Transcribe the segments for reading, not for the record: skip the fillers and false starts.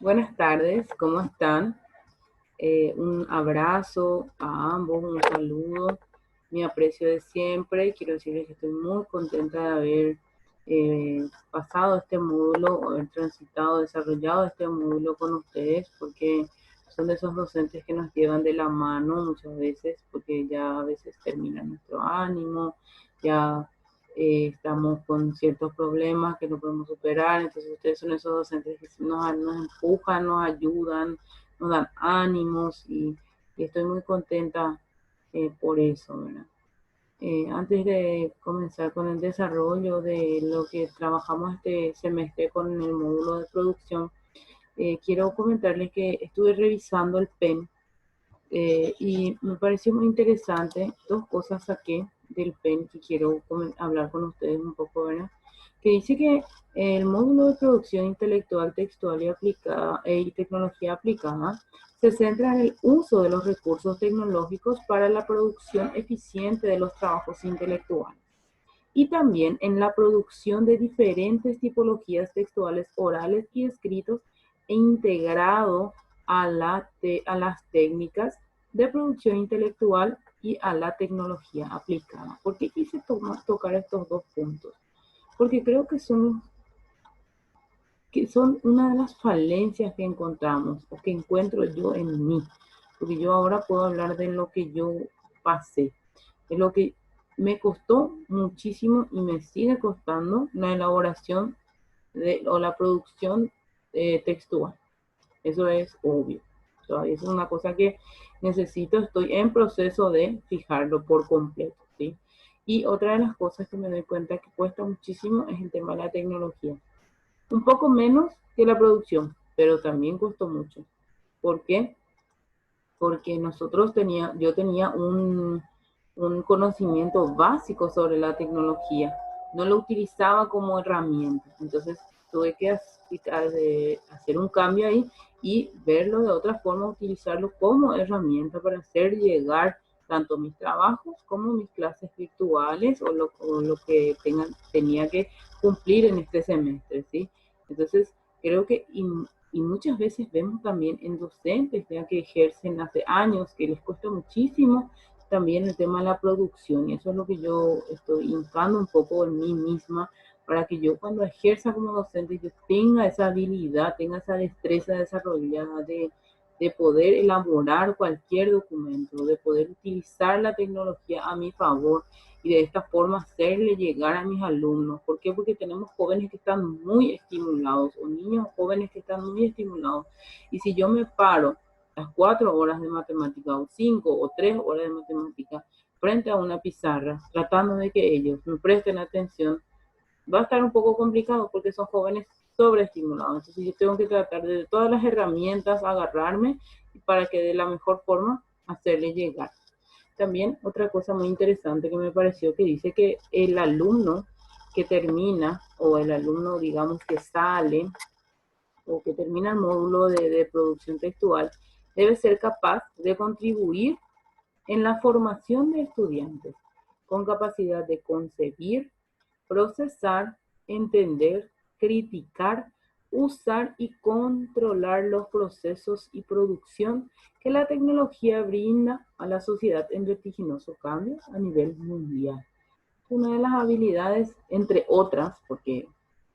Buenas tardes, ¿cómo están? Un abrazo a ambos, un saludo, mi aprecio de siempre. Quiero decirles que estoy muy contenta de haber pasado este módulo, haber transitado, desarrollado este módulo con ustedes, porque son de esos docentes que nos llevan de la mano muchas veces, porque ya a veces termina nuestro ánimo, ya estamos con ciertos problemas que no podemos superar. Entonces ustedes son esos docentes que nos empujan, nos ayudan, nos dan ánimos y estoy muy contenta por eso, ¿verdad? Antes de comenzar con el desarrollo de lo que trabajamos este semestre con el módulo de producción, quiero comentarles que estuve revisando el PEN y me pareció muy interesante. Dos cosas saqué del PEN que quiero hablar con ustedes un poco, ¿verdad? Que dice que el módulo de producción intelectual, textual y aplicada y tecnología aplicada se centra en el uso de los recursos tecnológicos para la producción eficiente de los trabajos intelectuales y también en la producción de diferentes tipologías textuales orales y escritos e integrado a las técnicas de producción intelectual y a la tecnología aplicada. ¿Por qué quise tocar estos dos puntos? Porque creo que son una de las falencias que encontramos o que encuentro yo en mí. Porque yo ahora puedo hablar de lo que yo pasé, de lo que me costó muchísimo y me sigue costando la elaboración o la producción textual. Eso es obvio. Eso es una cosa que necesito, estoy en proceso de fijarlo por completo, ¿sí? Y otra de las cosas que me doy cuenta que cuesta muchísimo es el tema de la tecnología. Un poco menos que la producción, pero también costó mucho. ¿Por qué? Porque yo tenía un conocimiento básico sobre la tecnología, no lo utilizaba como herramienta, entonces tuve que hacer un cambio ahí y verlo de otra forma, utilizarlo como herramienta para hacer llegar tanto mis trabajos como mis clases virtuales o lo que tenía que cumplir en este semestre, ¿sí? Entonces, creo que y muchas veces vemos también en docentes ya que ejercen hace años, que les cuesta muchísimo también el tema de la producción. Y eso es lo que yo estoy hincando un poco en mí misma para que yo cuando ejerza como docente yo tenga esa habilidad, tenga esa destreza desarrollada de poder elaborar cualquier documento, de poder utilizar la tecnología a mi favor y de esta forma hacerle llegar a mis alumnos. ¿Por qué? Porque tenemos jóvenes que están muy estimulados o niños jóvenes que están muy estimulados. Y si yo me paro las 4 horas de matemática o 5 o 3 horas de matemática frente a una pizarra tratando de que ellos me presten atención, va a estar un poco complicado porque son jóvenes sobreestimulados. Entonces yo tengo que tratar de todas las herramientas agarrarme para que de la mejor forma hacerle llegar. También otra cosa muy interesante que me pareció que dice que el alumno que termina o el alumno digamos que sale o que termina el módulo de producción textual debe ser capaz de contribuir en la formación de estudiantes con capacidad de concebir, procesar, entender, criticar, usar y controlar los procesos y producción que la tecnología brinda a la sociedad en vertiginoso cambio a nivel mundial. Una de las habilidades, entre otras, porque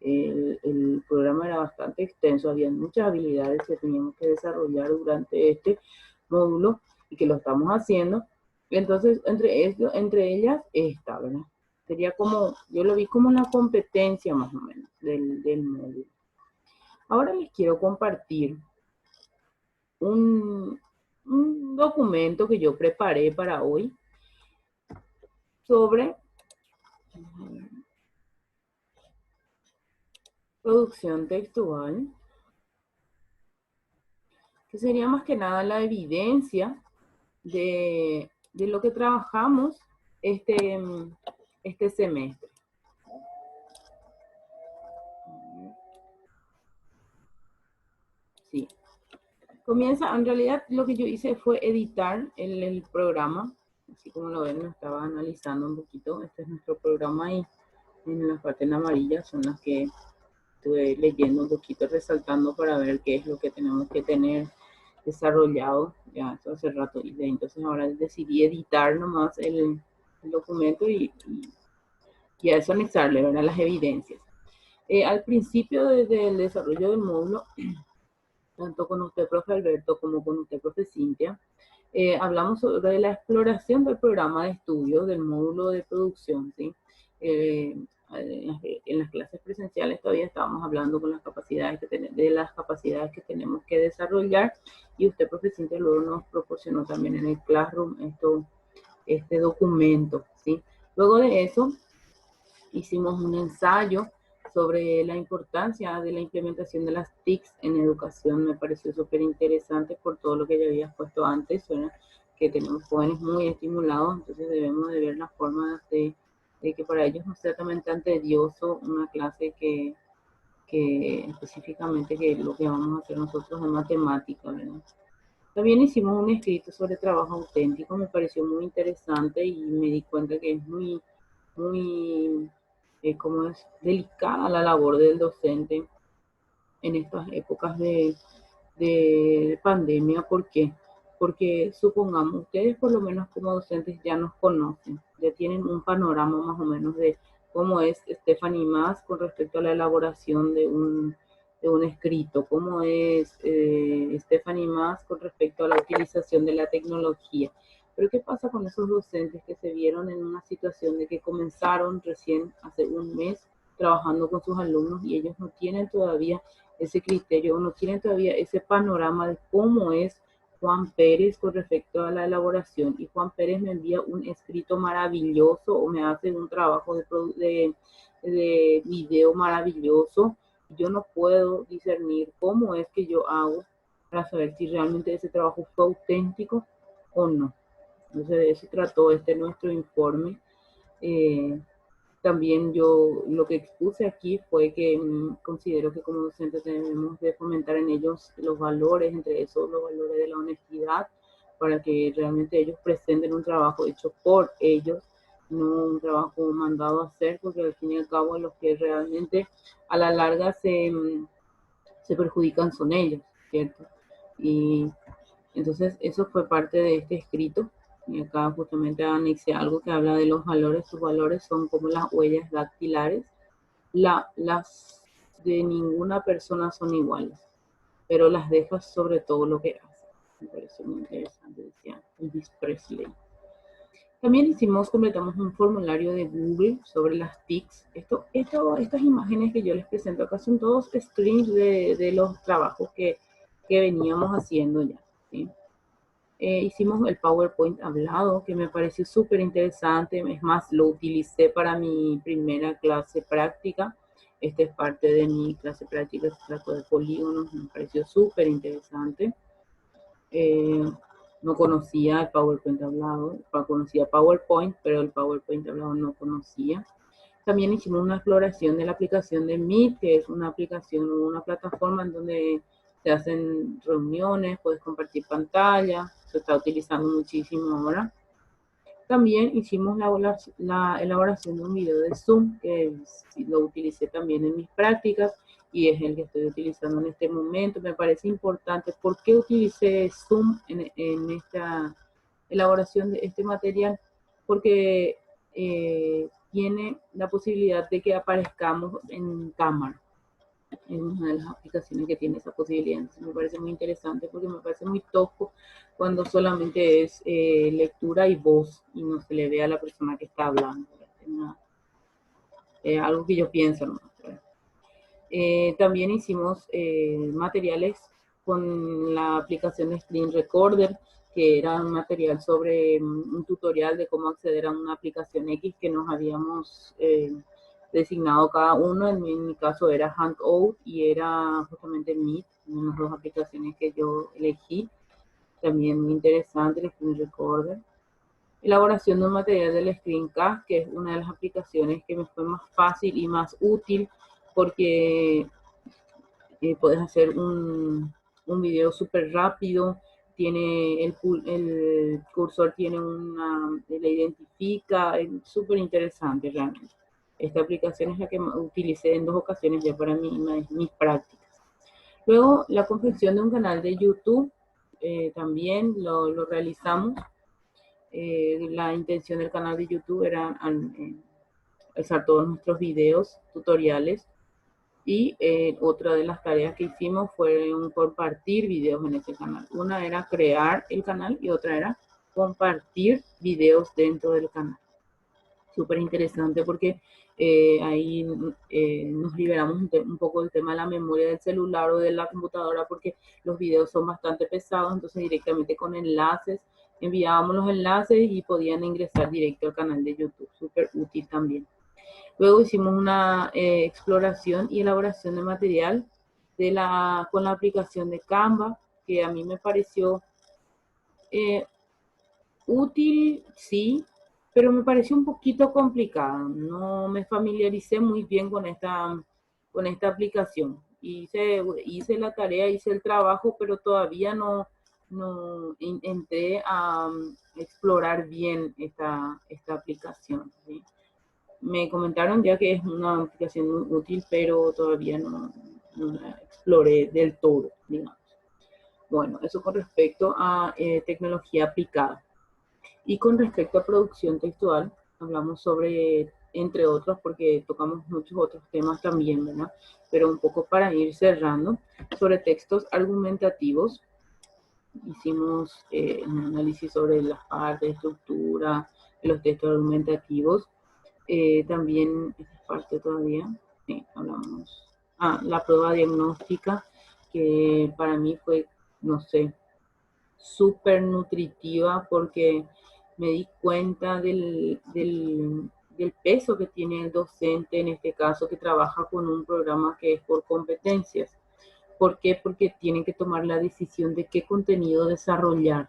el programa era bastante extenso, había muchas habilidades que teníamos que desarrollar durante este módulo y que lo estamos haciendo. Entonces, entre ellas, esta, ¿verdad? Sería como, yo lo vi como una competencia más o menos del módulo. Ahora les quiero compartir un, un documento que yo preparé para hoy sobre producción textual, que sería más que nada la evidencia de lo que trabajamos este, este semestre. Sí. Comienza, en realidad lo que yo hice fue editar el programa, así como lo ven, lo estaba analizando un poquito. Este es nuestro programa y en las partes amarillas son las que estuve leyendo un poquito, resaltando para ver qué es lo que tenemos que tener desarrollado, ya eso hace rato, y entonces ahora decidí editar nomás el documento y a eso anexarle, ¿verdad? Las evidencias. Al principio del desarrollo del módulo, tanto con usted, profe Alberto, como con usted, profe Cintia, hablamos sobre la exploración del programa de estudio del módulo de producción, ¿sí? En las clases presenciales todavía estábamos hablando con las capacidades de las capacidades que tenemos que desarrollar, y usted, profe Cintia, luego nos proporcionó también en el Classroom este documento, ¿sí? Luego de eso, hicimos un ensayo sobre la importancia de la implementación de las TICs en educación. Me pareció súper interesante por todo lo que ya había puesto antes, ¿verdad? Que tenemos jóvenes muy estimulados, entonces debemos de ver la forma de que para ellos no sea también tan tedioso una clase que específicamente que lo que vamos a hacer nosotros es matemática, ¿verdad? También hicimos un escrito sobre trabajo auténtico, me pareció muy interesante y me di cuenta que es muy como es delicada la labor del docente en estas épocas de pandemia. ¿Por qué? Porque supongamos, ustedes por lo menos como docentes ya nos conocen, ya tienen un panorama más o menos de cómo es Stephanie Más con respecto a la elaboración de un escrito, cómo es Stephanie Más con respecto a la utilización de la tecnología. Pero ¿qué pasa con esos docentes que se vieron en una situación de que comenzaron recién hace un mes trabajando con sus alumnos y ellos no tienen todavía ese criterio, no tienen todavía ese panorama de cómo es Juan Pérez con respecto a la elaboración? Y Juan Pérez me envía un escrito maravilloso o me hace un trabajo de video maravilloso. Yo no puedo discernir cómo es que yo hago para saber si realmente ese trabajo fue auténtico o no. Entonces de eso trató nuestro informe. También yo lo que expuse aquí fue que considero que como docentes debemos de fomentar en ellos los valores, entre esos los valores de la honestidad, para que realmente ellos presenten un trabajo hecho por ellos, no un trabajo mandado a hacer, porque al fin y al cabo los que realmente a la larga se perjudican son ellos, ¿cierto? Y entonces eso fue parte de este escrito. Y acá justamente anexé algo que habla de los valores. Sus valores son como las huellas dactilares. Las de ninguna persona son iguales, pero las dejas sobre todo lo que hace. Me parece muy interesante, decía Elvis Presley. También completamos un formulario de Google sobre las TICs. Estas imágenes que yo les presento acá son todos screens de los trabajos que veníamos haciendo ya, ¿sí? Hicimos el PowerPoint hablado, que me pareció súper interesante. Es más, lo utilicé para mi primera clase práctica. Esta es parte de mi clase práctica, se trató de polígonos, me pareció súper interesante. No conocía el PowerPoint hablado, conocía PowerPoint, pero el PowerPoint hablado no conocía. También hicimos una exploración de la aplicación de Meet, que es una aplicación o una plataforma en donde se hacen reuniones, puedes compartir pantalla, se está utilizando muchísimo ahora. También hicimos la elaboración de un video de Zoom, que lo utilicé también en mis prácticas y es el que estoy utilizando en este momento. Me parece importante. ¿Por qué utilicé Zoom en esta elaboración de este material? Porque tiene la posibilidad de que aparezcamos en cámara. Es una de las aplicaciones que tiene esa posibilidad. Entonces me parece muy interesante porque me parece muy tosco cuando solamente es lectura y voz y no se le ve a la persona que está hablando. Algo que yo pienso, ¿no? También hicimos materiales con la aplicación de Screen Recorder, que era un material sobre un tutorial de cómo acceder a una aplicación X que nos habíamos designado cada uno. En mi caso era Hangout y era justamente Meet, una de las dos aplicaciones que yo elegí. También muy interesante el Screen Recorder. Elaboración de un material del Screencast, que es una de las aplicaciones que me fue más fácil y más útil porque puedes hacer un video súper rápido, tiene el cursor tiene le identifica, es súper interesante realmente. Esta aplicación es la que utilicé en 2 ocasiones ya para mis prácticas. Luego, la confección de un canal de YouTube, también lo realizamos. La intención del canal de YouTube era alzar todos nuestros videos, tutoriales, y otra de las tareas que hicimos fue compartir videos en ese canal. Una era crear el canal y otra era compartir videos dentro del canal. Súper interesante porque ahí nos liberamos un poco del tema de la memoria del celular o de la computadora, porque los videos son bastante pesados, entonces directamente con enlaces, enviábamos los enlaces y podían ingresar directo al canal de YouTube. Súper útil también. Luego hicimos una exploración y elaboración de material con la aplicación de Canva, que a mí me pareció eh, útil, sí, pero me pareció un poquito complicada. No me familiaricé muy bien con esta aplicación. Hice la tarea, hice el trabajo, pero todavía no entré a explorar bien esta aplicación, ¿sí? Me comentaron ya que es una aplicación muy útil, pero todavía no la exploré del todo, digamos. Bueno, eso con respecto a tecnología aplicada. Y con respecto a producción textual, hablamos sobre, entre otros, porque tocamos muchos otros temas también, ¿verdad? Pero un poco para ir cerrando, sobre textos argumentativos. Hicimos un análisis sobre las partes, estructura de los textos argumentativos. También, esta parte todavía, hablamos. La prueba diagnóstica, que para mí fue, no sé, súper nutritiva porque me di cuenta del peso que tiene el docente, en este caso, que trabaja con un programa que es por competencias. ¿Por qué? Porque tienen que tomar la decisión de qué contenido desarrollar.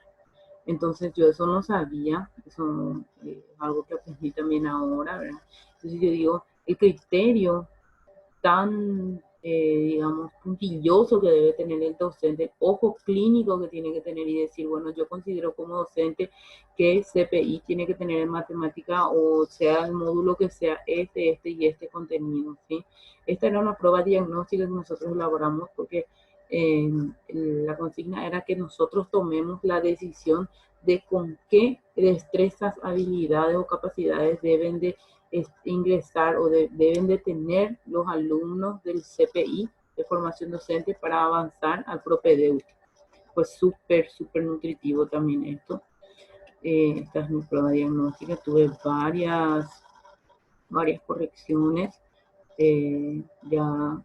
Entonces yo eso no sabía, eso es algo que aprendí también ahora, ¿verdad? Entonces yo digo, el criterio tan, digamos, puntilloso que debe tener el docente, el ojo clínico que tiene que tener y decir, bueno, yo considero como docente que CPI tiene que tener en matemática o sea el módulo que sea este y este contenido, ¿sí? Esta era una prueba diagnóstica que nosotros elaboramos porque la consigna era que nosotros tomemos la decisión de con qué destrezas, habilidades o capacidades deben de ingresar o deben de tener los alumnos del CPI de formación docente para avanzar al propedéutico. Pues súper nutritivo también esto. Esta es mi prueba diagnóstica. Tuve varias correcciones. Ya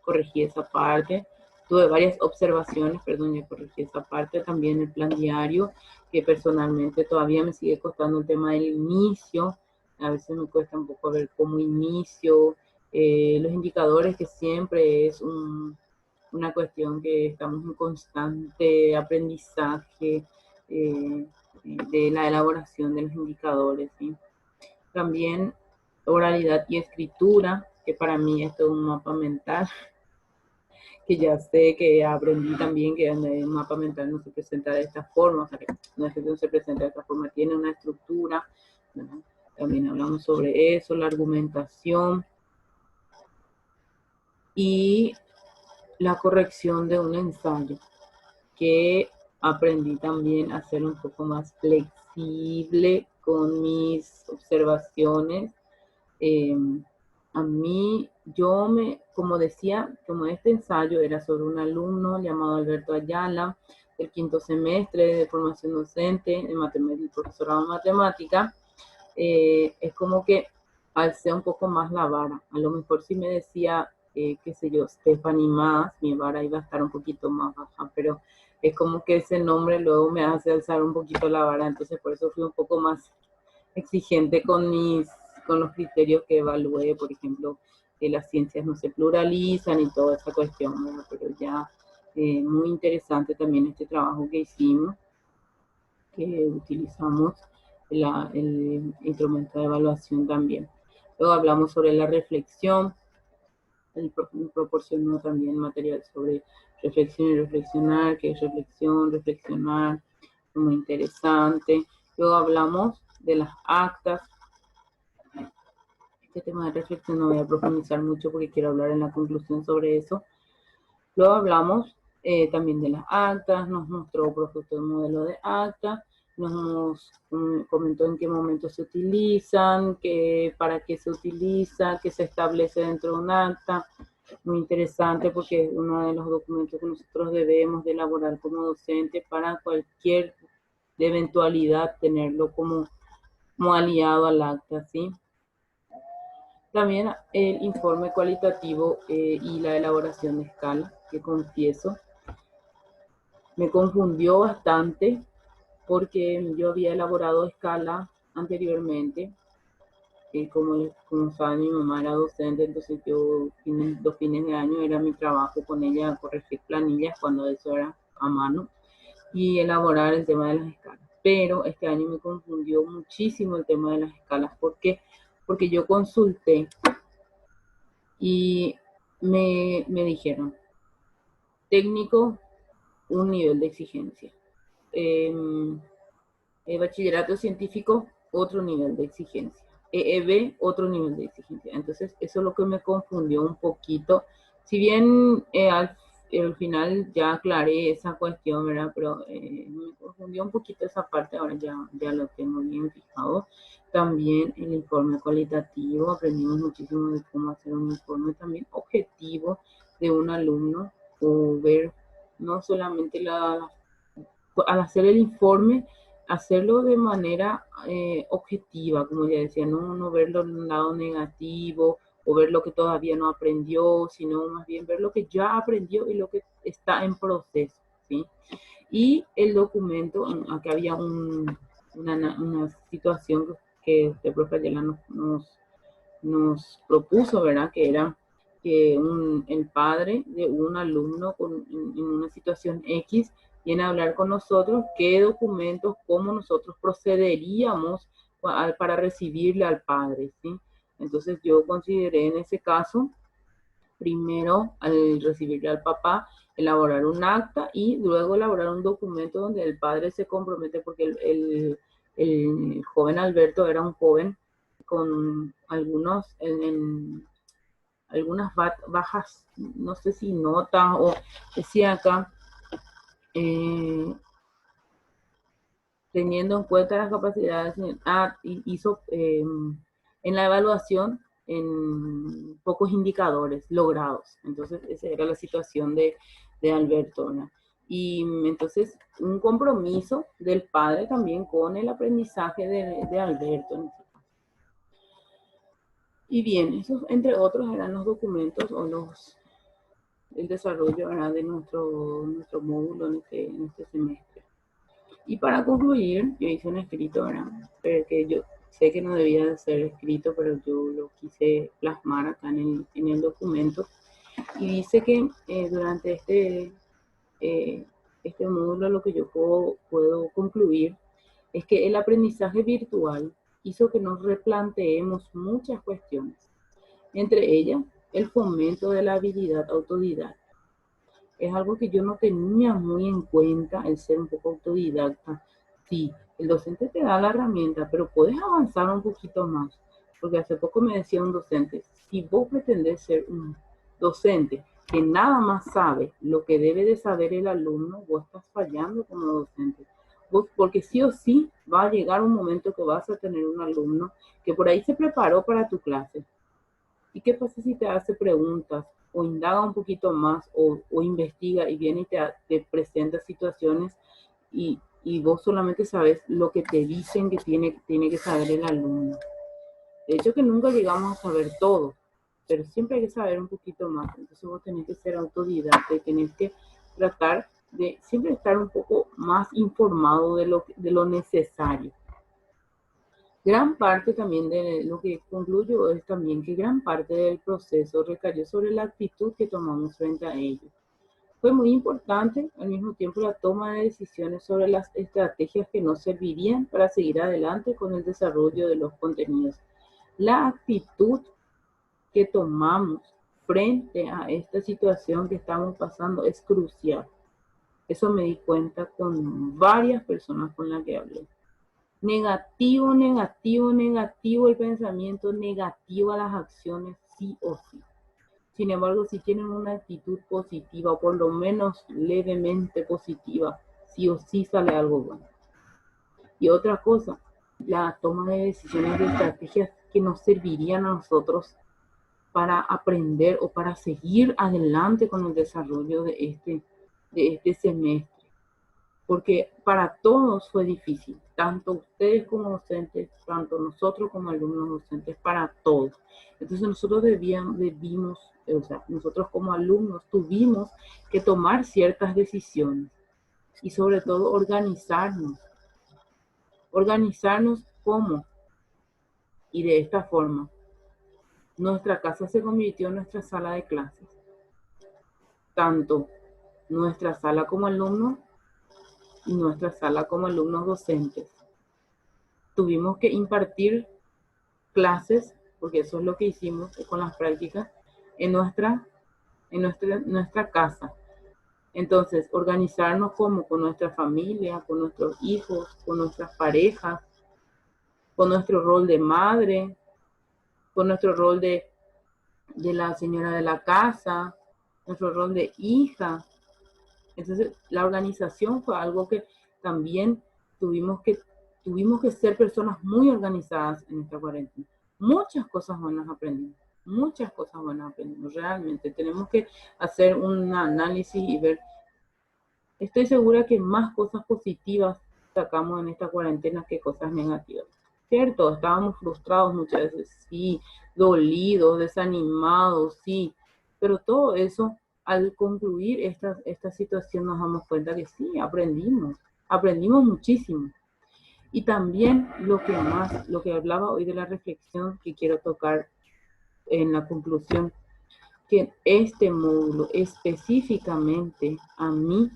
corregí esa parte. Tuve varias observaciones, perdón, ya corregí esa parte. También el plan diario, que personalmente todavía me sigue costando el tema del inicio. A veces me cuesta un poco ver cómo inicio. Los indicadores, que siempre es una cuestión que estamos en constante aprendizaje de la elaboración de los indicadores, ¿sí? También oralidad y escritura, que para mí esto es un mapa mental, que ya sé que aprendí también que el mapa mental no se presenta de esta forma, o sea, que no es que no se presenta de esta forma, tiene una estructura, ¿no? También hablamos sobre eso, la argumentación y la corrección de un ensayo, que aprendí también a ser un poco más flexible con mis observaciones. A mí, como decía, como este ensayo era sobre un alumno llamado Alberto Ayala, del 5º semestre de formación docente, el profesorado de matemática, es como que alcé un poco más la vara. A lo mejor si me decía, qué sé yo, Stephanie Más, mi vara iba a estar un poquito más baja, pero es como que ese nombre luego me hace alzar un poquito la vara, entonces por eso fui un poco más exigente con los criterios que evalué, por ejemplo, que las ciencias no se pluralizan y toda esa cuestión, ¿verdad? Pero ya muy interesante también este trabajo que hicimos, que utilizamos el instrumento de evaluación también. Luego hablamos sobre la reflexión, proporcionó también material sobre reflexión y reflexionar, qué es reflexión, reflexionar, muy interesante. Luego hablamos de las actas, Este tema de reflexión no voy a profundizar mucho porque quiero hablar en la conclusión sobre eso. Luego hablamos también de las actas, nos mostró propuesto el modelo de acta, nos comentó en qué momento se utilizan, para qué se utiliza, qué se establece dentro de un acta. Muy interesante porque es uno de los documentos que nosotros debemos de elaborar como docente para cualquier eventualidad, tenerlo como aliado al acta, ¿sí? También el informe cualitativo y la elaboración de escala, que confieso, me confundió bastante porque yo había elaborado escala anteriormente. Como saben, mi mamá era docente, entonces yo los fines de año era mi trabajo con ella, corregir planillas cuando eso era a mano y elaborar el tema de las escalas. Pero este año me confundió muchísimo el tema de las escalas. ¿Por qué? Porque yo consulté y me dijeron, técnico, un nivel de exigencia. Bachillerato científico, otro nivel de exigencia. EEB, otro nivel de exigencia. Entonces, eso es lo que me confundió un poquito. Si bien al final ya aclaré esa cuestión, ¿verdad? Pero me confundió un poquito esa parte, ahora ya lo tengo bien fijado. También el informe cualitativo, aprendimos muchísimo de cómo hacer un informe también objetivo de un alumno, o ver no solamente al hacer el informe, hacerlo de manera objetiva, como ya decía, no verlo en un lado negativo o ver lo que todavía no aprendió, sino más bien ver lo que ya aprendió y lo que está en proceso, ¿sí? Y el documento, aquí había una situación que el profe Ayala nos propuso, ¿verdad? Que era que el padre de un alumno en una situación X viene a hablar con nosotros qué documentos, cómo nosotros procederíamos para recibirle al padre, ¿sí? Entonces yo consideré en ese caso, primero al recibirle al papá, elaborar un acta y luego elaborar un documento donde el padre se compromete, porque el joven Alberto era un joven con algunas bajas, no sé si notas o decía acá, teniendo en cuenta las capacidades, hizo en la evaluación en pocos indicadores logrados. Entonces, esa era la situación de Alberto, ¿no? Y entonces, un compromiso del padre también con el aprendizaje de Alberto, ¿no? Y bien, esos entre otros eran los documentos o el desarrollo, ¿verdad?, de nuestro módulo en este semestre. Y para concluir, yo hice un escrito, ¿verdad?, que yo sé que no debía de ser escrito, pero yo lo quise plasmar acá en el documento. Y dice que durante este módulo lo que yo puedo concluir es que el aprendizaje virtual hizo que nos replanteemos muchas cuestiones, entre ellas el fomento de la habilidad autodidacta. Es algo que yo no tenía muy en cuenta, el ser un poco autodidacta. Sí, el docente te da la herramienta, pero puedes avanzar un poquito más. Porque hace poco me decía un docente, si vos pretendés ser un docente que nada más sabe lo que debe de saber el alumno, vos estás fallando como docente. Porque sí o sí va a llegar un momento que vas a tener un alumno que por ahí se preparó para tu clase. ¿Y qué pasa si te hace preguntas o indaga un poquito más o investiga y viene y te presenta situaciones y vos solamente sabes lo que te dicen que tiene que saber el alumno? De hecho que nunca llegamos a saber todo, pero siempre hay que saber un poquito más. Entonces vos tenés que ser autodidacta y tenés que tratar de siempre estar un poco más informado de lo necesario. Gran parte también de lo que concluyo es también que gran parte del proceso recayó sobre la actitud que tomamos frente a ello. Fue muy importante al mismo tiempo la toma de decisiones sobre las estrategias que nos servirían para seguir adelante con el desarrollo de los contenidos. La actitud que tomamos frente a esta situación que estamos pasando es crucial. Eso me di cuenta con varias personas con las que hablé. Negativo, negativo, negativo el pensamiento, negativo a las acciones, sí o sí. Sin embargo, si tienen una actitud positiva, o por lo menos levemente positiva, sí o sí sale algo bueno. Y otra cosa, la toma de decisiones de estrategias que nos servirían a nosotros para aprender o para seguir adelante con el desarrollo de este semestre. Porque para todos fue difícil, tanto ustedes como docentes, tanto nosotros como alumnos docentes, para todos. Entonces nosotros nosotros como alumnos tuvimos que tomar ciertas decisiones y sobre todo organizarnos. Organizarnos cómo y de esta forma. Nuestra casa se convirtió en nuestra sala de clases. Tanto nuestra sala como alumnos y nuestra sala como alumnos docentes. Tuvimos que impartir clases, porque eso es lo que hicimos con las prácticas, en nuestra casa. Entonces, organizarnos como con nuestra familia, con nuestros hijos, con nuestras parejas, con nuestro rol de madre, con nuestro rol de la señora de la casa, nuestro rol de hija. Entonces, la organización fue algo que también tuvimos que ser personas muy organizadas en esta cuarentena. Muchas cosas buenas aprendimos, realmente. Tenemos que hacer un análisis y ver. Estoy segura que más cosas positivas sacamos en esta cuarentena que cosas negativas. Cierto, estábamos frustrados muchas veces, sí, dolidos, desanimados, sí, pero todo eso, al concluir esta situación nos damos cuenta que sí, aprendimos muchísimo. Y también lo que hablaba hoy de la reflexión que quiero tocar en la conclusión, que este módulo específicamente a mí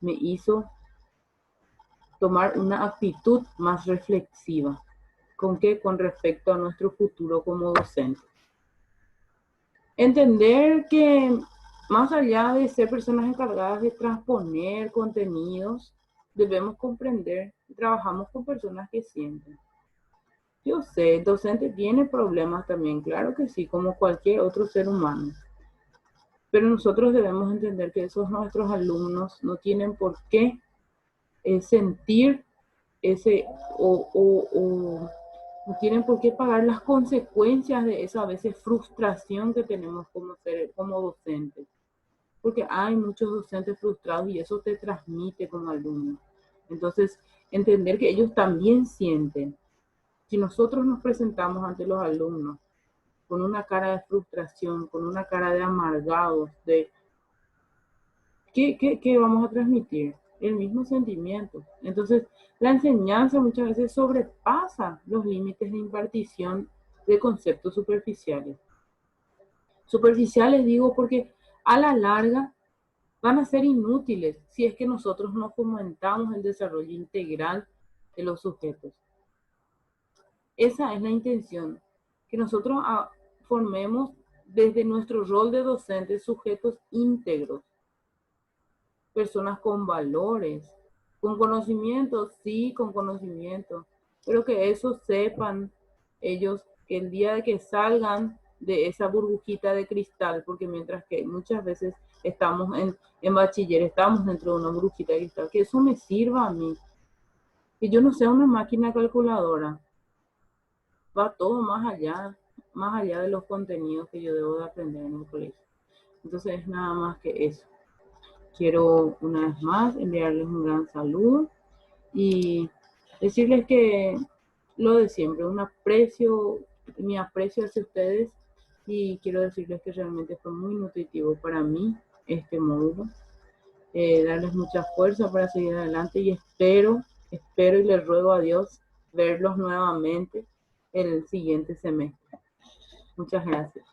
me hizo tomar una actitud más reflexiva. ¿Con qué? Con respecto a nuestro futuro como docente. Entender que más allá de ser personas encargadas de transponer contenidos, debemos comprender que trabajamos con personas que sienten. Yo sé, el docente tiene problemas también, claro que sí, como cualquier otro ser humano. Pero nosotros debemos entender que esos nuestros alumnos no tienen por qué sentir ese o no tienen por qué pagar las consecuencias de esa a veces frustración que tenemos como docentes. Porque hay muchos docentes frustrados y eso te transmite como alumno. Entonces, entender que ellos también sienten. Si nosotros nos presentamos ante los alumnos con una cara de frustración, con una cara de amargados, ¿qué vamos a transmitir? El mismo sentimiento. Entonces, la enseñanza muchas veces sobrepasa los límites de impartición de conceptos superficiales. Superficiales digo porque a la larga van a ser inútiles si es que nosotros no fomentamos el desarrollo integral de los sujetos. Esa es la intención, que nosotros formemos desde nuestro rol de docentes sujetos íntegros, personas con valores, con conocimiento, sí, con conocimiento, pero que eso sepan ellos que el día de que salgan de esa burbujita de cristal, porque mientras que muchas veces estamos en bachiller, estamos dentro de una burbujita de cristal, que eso me sirva a mí, que yo no sea una máquina calculadora, va todo más allá de los contenidos que yo debo de aprender en el colegio. Entonces es nada más que eso. Quiero una vez más enviarles un gran saludo y decirles que lo de siempre, mi aprecio hacia ustedes, y quiero decirles que realmente fue muy nutritivo para mí este módulo. Darles mucha fuerza para seguir adelante y espero y les ruego a Dios verlos nuevamente el siguiente semestre. Muchas gracias.